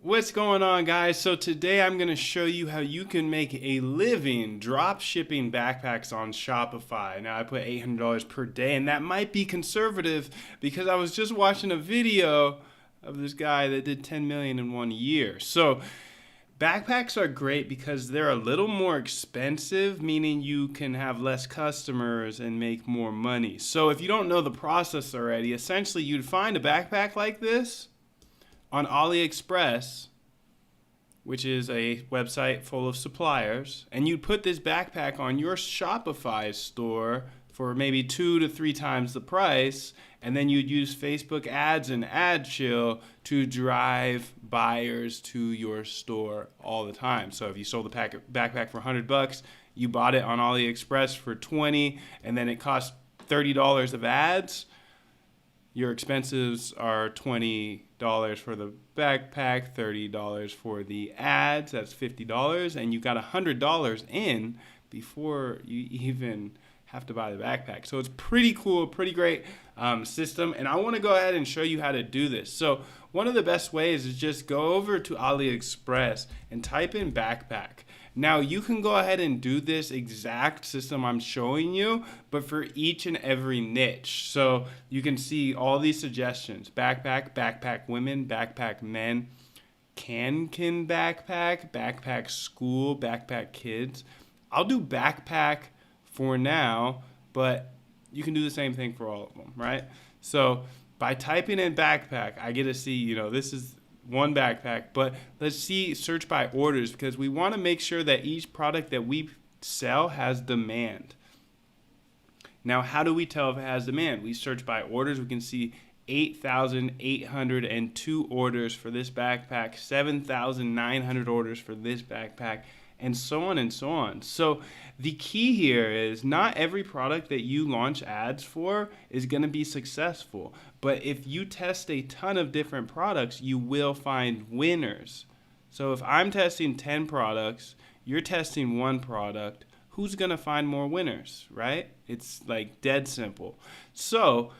What's going on, guys? So today I'm going to show you how you can make a living drop shipping backpacks on Shopify. Now I put $800 per day, and that might be conservative because I was just watching a video of this guy that did 10 million in 1 year. So backpacks are great because they're a little more expensive, meaning you can have less customers and make more money. So if you don't know the process already, essentially you'd find a backpack like this on AliExpress, which is a website full of suppliers, and you put this backpack on your Shopify store for maybe 2 to 3 times the price, and then you'd use Facebook ads and AdChill to drive buyers to your store all the time. So if you sold the backpack for $100, you bought it on AliExpress for 20, and then it cost $30 of ads. Your expenses are $20 for the backpack, $30 for the ads, that's $50, and you got $100 in before you even have to buy the backpack. So it's pretty cool, pretty great system, and I want to go ahead and show you how to do this. So one of the best ways is just go over to AliExpress and type in backpack. Now you can go ahead and do this exact system I'm showing you, but for each and every niche. So you can see all these suggestions: backpack, backpack women, backpack men, can backpack, backpack school, backpack kids. I'll do backpack for now, but you can do the same thing for all of them, right? So by typing in backpack, I get to see, this is one backpack, but let's search by orders, because we want to make sure that each product that we sell has demand. Now, how do we tell if it has demand? We search by orders. We can see 8,802 orders for this backpack, 7,900 orders for this backpack, and so on and so on. So the key here is not every product that you launch ads for is going to be successful. But if you test a ton of different products, you will find winners. So if I'm testing 10 products, you're testing one product, who's going to find more winners, right? It's like dead simple. So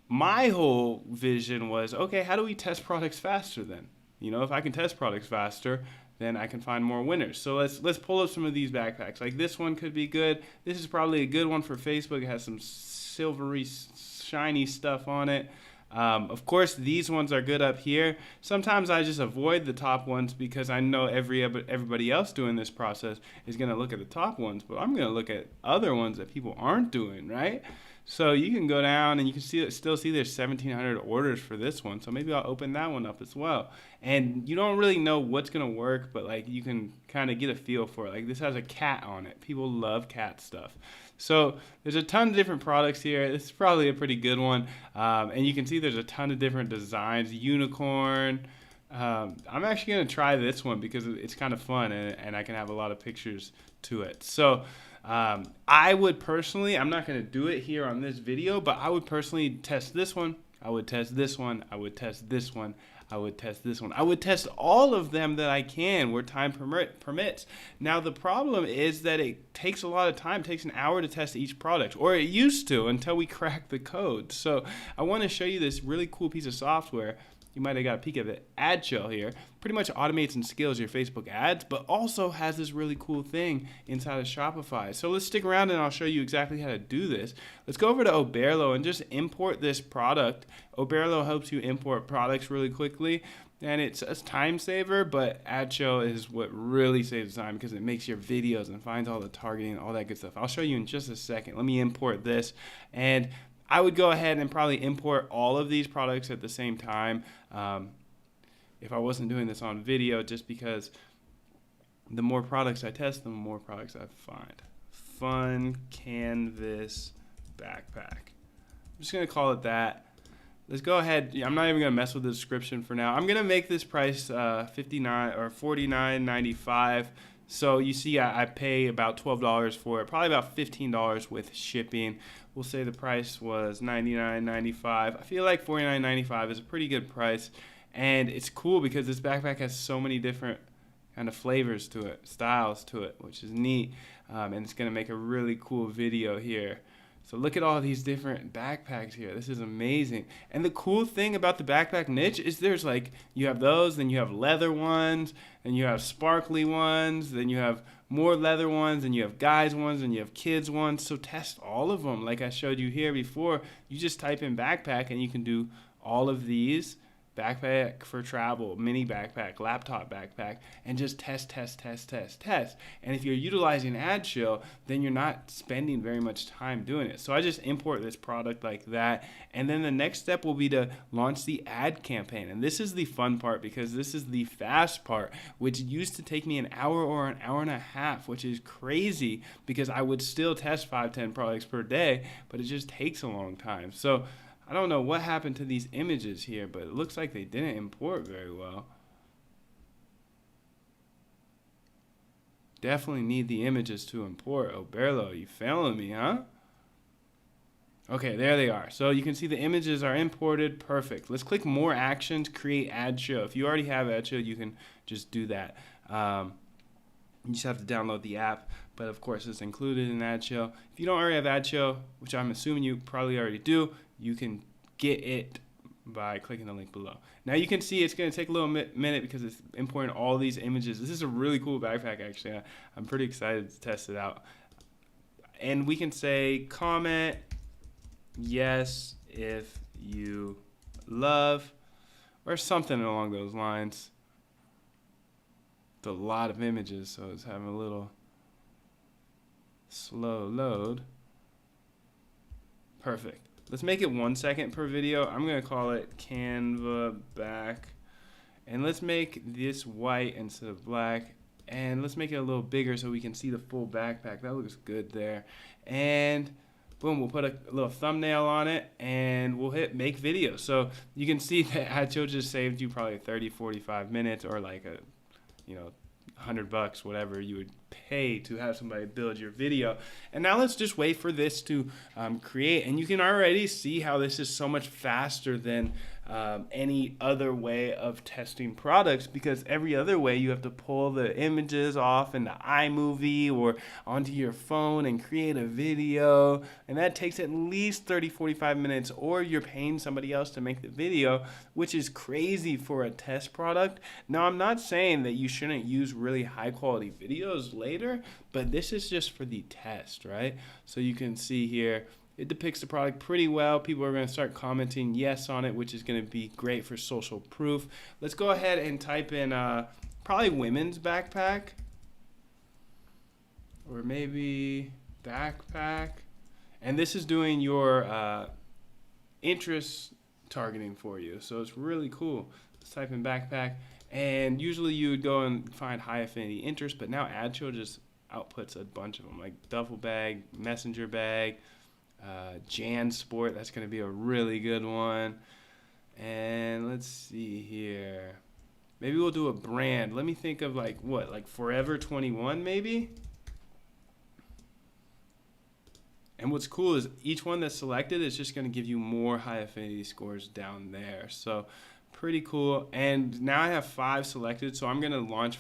my whole vision was, okay, how do we test products faster then? If I can test products faster, then I can find more winners. So let's pull up some of these backpacks. Like this one could be good. This is probably a good one for Facebook. It has some silvery, shiny stuff on it. Of course, these ones are good up here. Sometimes I just avoid the top ones because I know everybody else doing this process is going to look at the top ones, but I'm going to look at other ones that people aren't doing, right? So you can go down and you can still see there's 1,700 orders for this one. So maybe I'll open that one up as well. And you don't really know what's going to work, but like you can kind of get a feel for it. Like this has a cat on it. People love cat stuff. So there's a ton of different products here. This is probably a pretty good one. And you can see there's a ton of different designs. Unicorn. I'm actually going to try this one because it's kind of fun and I can have a lot of pictures to it. So I would personally, I'm not going to do it here on this video, but I would personally test this one. I would test this one. I would test this one. I would test this one. I would test all of them that I can where time permits. Now, the problem is that it takes a lot of time. It takes an hour to test each product, or it used to until we crack the code. So I want to show you this really cool piece of software. You might have got a peek of it. AdChill here pretty much automates and scales your Facebook ads, but also has this really cool thing inside of Shopify. So let's stick around and I'll show you exactly how to do this. Let's go over to Oberlo and just import this product. Oberlo helps you import products really quickly, and it's a time saver, but AdChill is what really saves time because it makes your videos and finds all the targeting and all that good stuff. I'll show you in just a second. Let me import this, and I would go ahead and probably import all of these products at the same time if I wasn't doing this on video, just because the more products I test, the more products I find. Fun canvas backpack. I'm just going to call it that. Let's go ahead. I'm not even going to mess with the description for now. I'm going to make this price $59 or $49.95. So you see I pay about $12 for it, probably about $15 with shipping. We'll say the price was $99.95. I feel like $49.95 is a pretty good price. And it's cool because this backpack has so many different kind of flavors to it, styles to it, which is neat. And it's going to make a really cool video here. So look at all these different backpacks here. This is amazing. And the cool thing about the backpack niche is there's like, you have those, then you have leather ones, and you have sparkly ones, then you have more leather ones, and you have guys ones, and you have kids ones. So test all of them. Like I showed you here before, you just type in backpack and you can do all of these. Backpack for travel, mini backpack, laptop backpack, and just test. And if you're utilizing AdShill, then you're not spending very much time doing it. So I just import this product like that. And then the next step will be to launch the ad campaign. And this is the fun part because this is the fast part, which used to take me an hour or an hour and a half, which is crazy because I would still test 5-10 products per day, but it just takes a long time. So I don't know what happened to these images here, but it looks like they didn't import very well. Definitely need the images to import. Oberlo, you failing me, huh? Okay, there they are. So you can see the images are imported. Perfect. Let's click More Actions, Create AdShill. If you already have AdShill, you can just do that. You just have to download the app, but of course it's included in AdShill. If you don't already have AdShill, which I'm assuming you probably already do, you can get it by clicking the link below. Now you can see it's going to take a little minute because it's importing all these images. This is a really cool backpack actually. I'm pretty excited to test it out. And we can say comment yes if you love or something along those lines. It's a lot of images, so it's having a little slow load. Perfect. Let's make it 1 second per video. I'm going to call it Canva back. And let's make this white instead of black. And let's make it a little bigger so we can see the full backpack. That looks good there. And boom, we'll put a little thumbnail on it and we'll hit make video. So you can see that AdShill just saved you probably 30, 45 minutes or like a, $100, whatever you would pay to have somebody build your video. And now let's just wait for this to create. And you can already see how this is so much faster than any other way of testing products, because every other way you have to pull the images off into iMovie or onto your phone and create a video, and that takes at least 30-45 minutes, or you're paying somebody else to make the video, which is crazy for a test product. Now I'm not saying that you shouldn't use really high quality videos later, but this is just for the test, right? So you can see here it depicts the product pretty well. People are going to start commenting yes on it, which is going to be great for social proof. Let's go ahead and type in probably women's backpack, or maybe backpack. And this is doing your interest targeting for you. So it's really cool. Let's type in backpack. And usually you would go and find high affinity interest, but now AdShill just outputs a bunch of them, like duffel bag, messenger bag, Jan Sport. That's going to be a really good one. And let's see here. Maybe we'll do a brand. Let me think of like Forever 21 maybe. And what's cool is each one that's selected is just going to give you more high affinity scores down there. So pretty cool. And now I have 5 selected, so I'm going to launch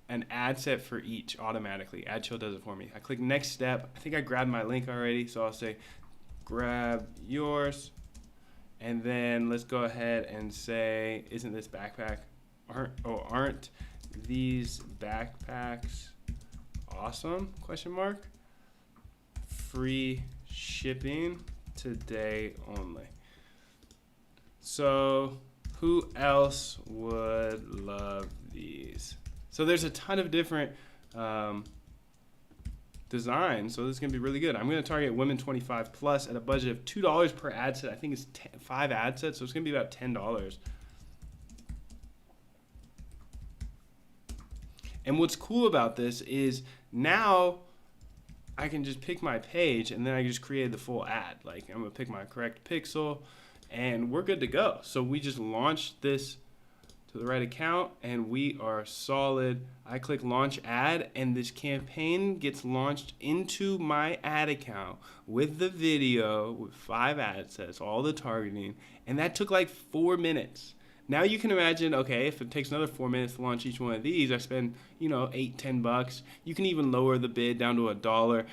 an ad set for each automatically. AdShill does it for me. I click next step. I think I grabbed my link already, so I'll say grab yours. And then let's go ahead and say, isn't this backpack, aren't these backpacks awesome? Question mark. Free shipping today only. So who else would love these? So there's a ton of different designs, so this is going to be really good. I'm going to target women 25 plus at a budget of $2 per ad set. I think it's 5 ad sets, so it's going to be about $10. And what's cool about this is now I can just pick my page and then I just create the full ad. Like I'm going to pick my correct pixel and we're good to go. So we just launched this to the right account and we are solid. I click launch ad and this campaign gets launched into my ad account with the video, with 5 ad sets, all the targeting, and that took like 4 minutes. Now you can imagine, okay, if it takes another 4 minutes to launch each one of these, I spend, $8-10. You can even lower the bid down to $1.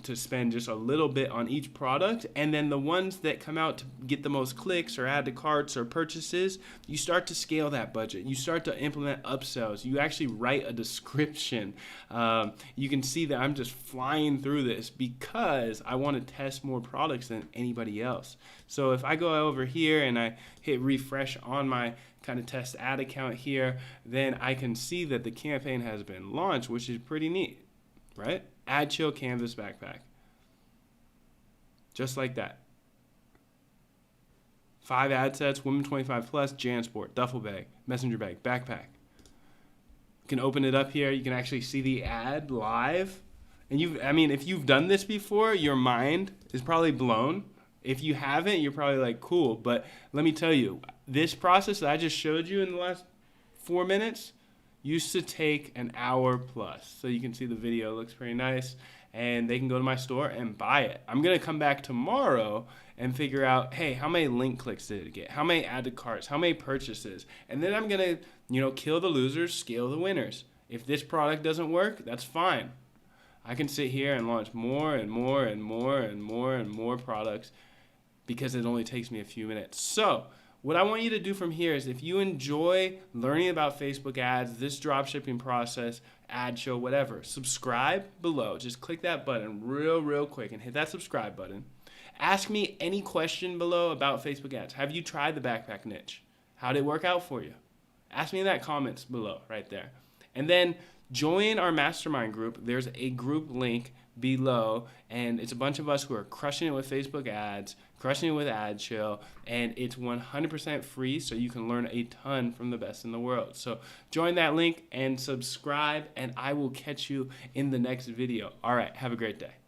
to spend just a little bit on each product, and then the ones that come out to get the most clicks or add to carts or purchases, you start to scale that budget. You start to implement upsells. You actually write a description. You can see that I'm just flying through this because I want to test more products than anybody else. So if I go over here and I hit refresh on my kind of test ad account here, then I can see that the campaign has been launched, which is pretty neat, right? Ad Chill Canvas backpack. Just like that. 5 ad sets, women 25 plus, JanSport, duffel bag, messenger bag, backpack. You can open it up here. You can actually see the ad live. And if you've done this before, your mind is probably blown. If you haven't, you're probably like, cool. But let me tell you, this process that I just showed you in the last 4 minutes used to take an hour plus. So you can see the video looks pretty nice, and they can go to my store and buy it. I'm going to come back tomorrow and figure out, hey, how many link clicks did it get? How many added carts? How many purchases? And then I'm going to, kill the losers, scale the winners. If this product doesn't work, that's fine. I can sit here and launch more and more and more and more and more products because it only takes me a few minutes. So what I want you to do from here is, if you enjoy learning about Facebook ads, this dropshipping process, ad show, whatever, subscribe below. Just click that button real quick and hit that subscribe button. Ask me any question below about Facebook ads. Have you tried the backpack niche? How did it work out for you? Ask me in that comments below right there. And then join our mastermind group. There's a group link below, and it's a bunch of us who are crushing it with Facebook ads, crushing it with ad chill, and it's 100% free, so you can learn a ton from the best in the world. So join that link and subscribe, and I will catch you in the next video. All right, have a great day.